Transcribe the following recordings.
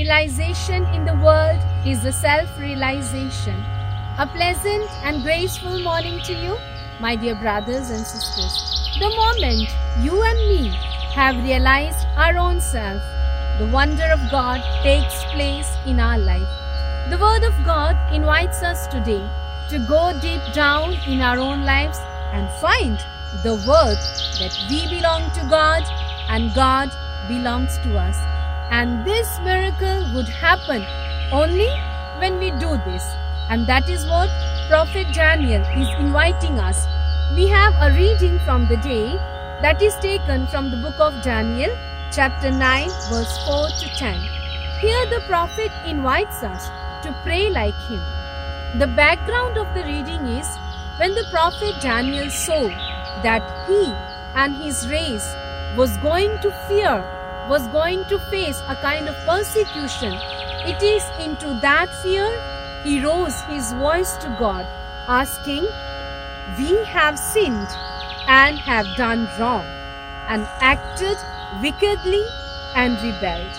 realization in the world is the self-realization. A pleasant and graceful morning to you, my dear brothers and sisters. The moment you and me have realized our own self, the wonder of God takes place in our life. The Word of God invites us today to go deep down in our own lives and find the worth that we belong to God and God belongs to us. And this miracle would happen only when we do this. And that is what Prophet Daniel is inviting us. We have a reading from the day that is taken from the book of Daniel, chapter 9, verse 4 to 10. Here the prophet invites us to pray like him. The background of the reading is when the prophet Daniel saw that he and his race was going to face a kind of persecution. It is into that fear he rose his voice to God, asking, "We have sinned and have done wrong, and acted wickedly and rebelled,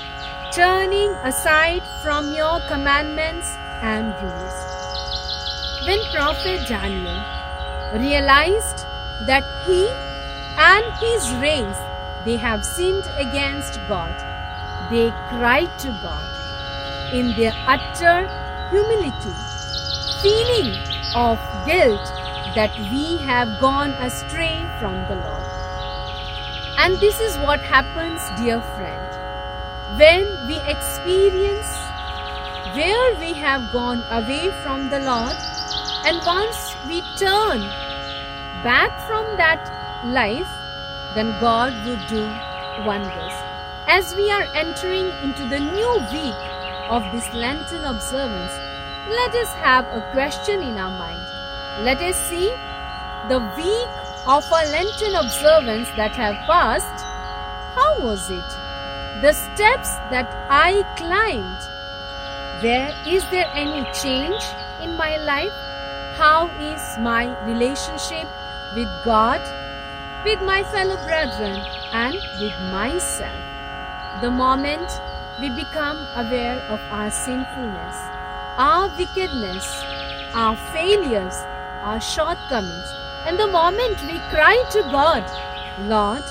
turning aside from your commandments and rules." When Prophet Daniel realized that he and his race, they have sinned against God, they cried to God in their utter humility, feeling of guilt that we have gone astray from the Lord. And this is what happens, dear friend, when we experience where we have gone away from the Lord, and once we turn back from that life, then God would do wonders. As we are entering into the new week of this Lenten observance, let us have a question in our mind. Let us see the week of our Lenten observance that have passed. How was it? The steps that I climbed, is there any change in my life? How is my relationship with God, with my fellow brethren, and with myself? The moment we become aware of our sinfulness, our wickedness, our failures, our shortcomings, and the moment we cry to God, "Lord,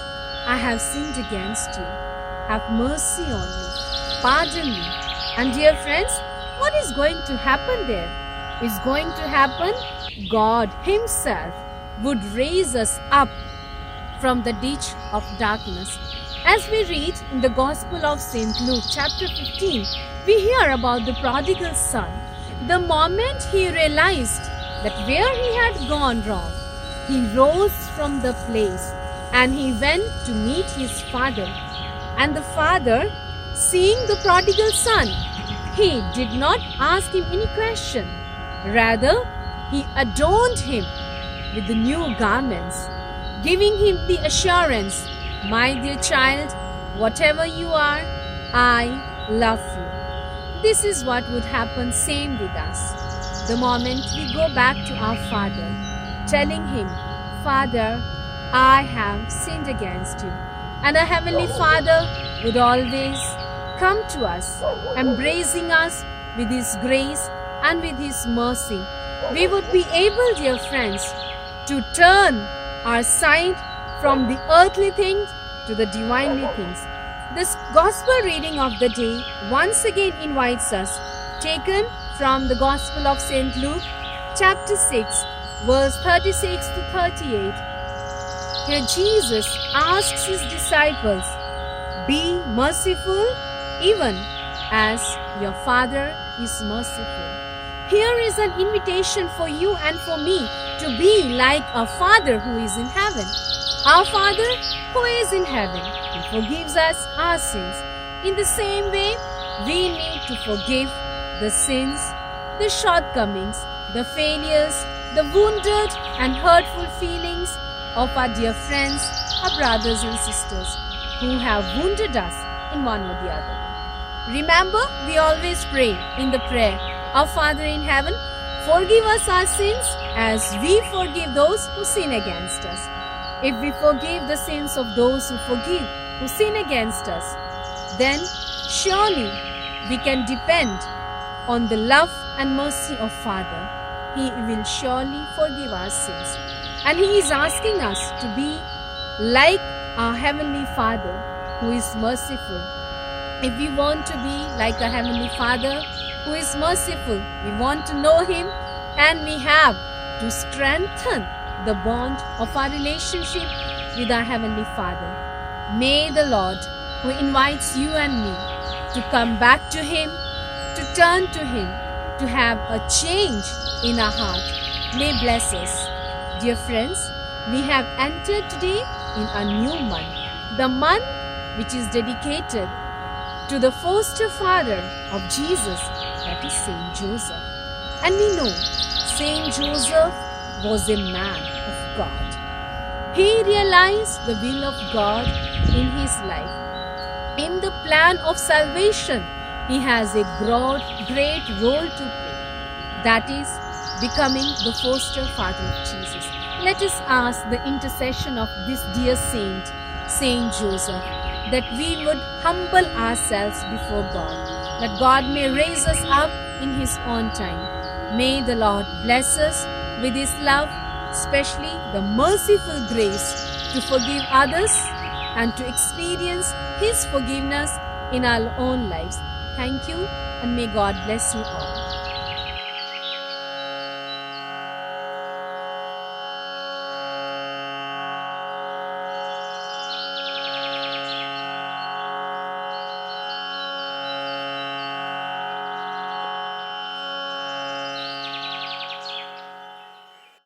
I have sinned against you. Have mercy on me. Pardon me." And dear friends, what is going to happen there? Is going to happen, God Himself would raise us up from the ditch of darkness. As we read in the Gospel of St. Luke, chapter 15, we hear about the prodigal son. The moment he realized that where he had gone wrong, he rose from the place and he went to meet his father. And the father, seeing the prodigal son, he did not ask him any question. Rather, he adorned him with the new garments, giving him the assurance, "My dear child, whatever you are, I love you." This is what would happen same with us. The moment we go back to our Father, telling Him, "Father, I have sinned against you." And our Heavenly Father would always come to us, embracing us with His grace and with His mercy. We would be able, dear friends, to turn our sight from the earthly things to the divinely things. This Gospel reading of the day once again invites us, taken from the Gospel of St. Luke, chapter 6, verse 36 to 38. Here Jesus asks His disciples, "Be merciful even as your Father is merciful." Here is an invitation for you and for me to be like our Father who is in heaven. Our Father who is in heaven, He forgives us our sins. In the same way, we need to forgive the sins, the shortcomings, the failures, the wounded and hurtful feelings of our dear friends, our brothers and sisters who have wounded us in one or the other. Remember, we always pray in the prayer, "Our Father in heaven, forgive us our sins as we forgive those who sin against us." If we forgive the sins of those who sin against us, then surely we can depend on the love and mercy of Father. He will surely forgive our sins. And He is asking us to be like our Heavenly Father who is merciful. If we want to be like our Heavenly Father who is merciful, we want to know Him, and we have to strengthen the bond of our relationship with our Heavenly Father. May the Lord, who invites you and me to come back to Him, to turn to Him, to have a change in our heart, may bless us. Dear friends, we have entered today in a new month, the month which is dedicated to the foster father of Jesus, that is Saint Joseph. And we know Saint Joseph was a man of God. He realized the will of God in his life. In the plan of salvation, he has a great role to play. That is becoming the foster father of Jesus. Let us ask the intercession of this dear saint, Saint Joseph, that we would humble ourselves before God, that God may raise us up in His own time. May the Lord bless us with His love, especially the merciful grace to forgive others and to experience His forgiveness in our own lives. Thank you, and may God bless you all.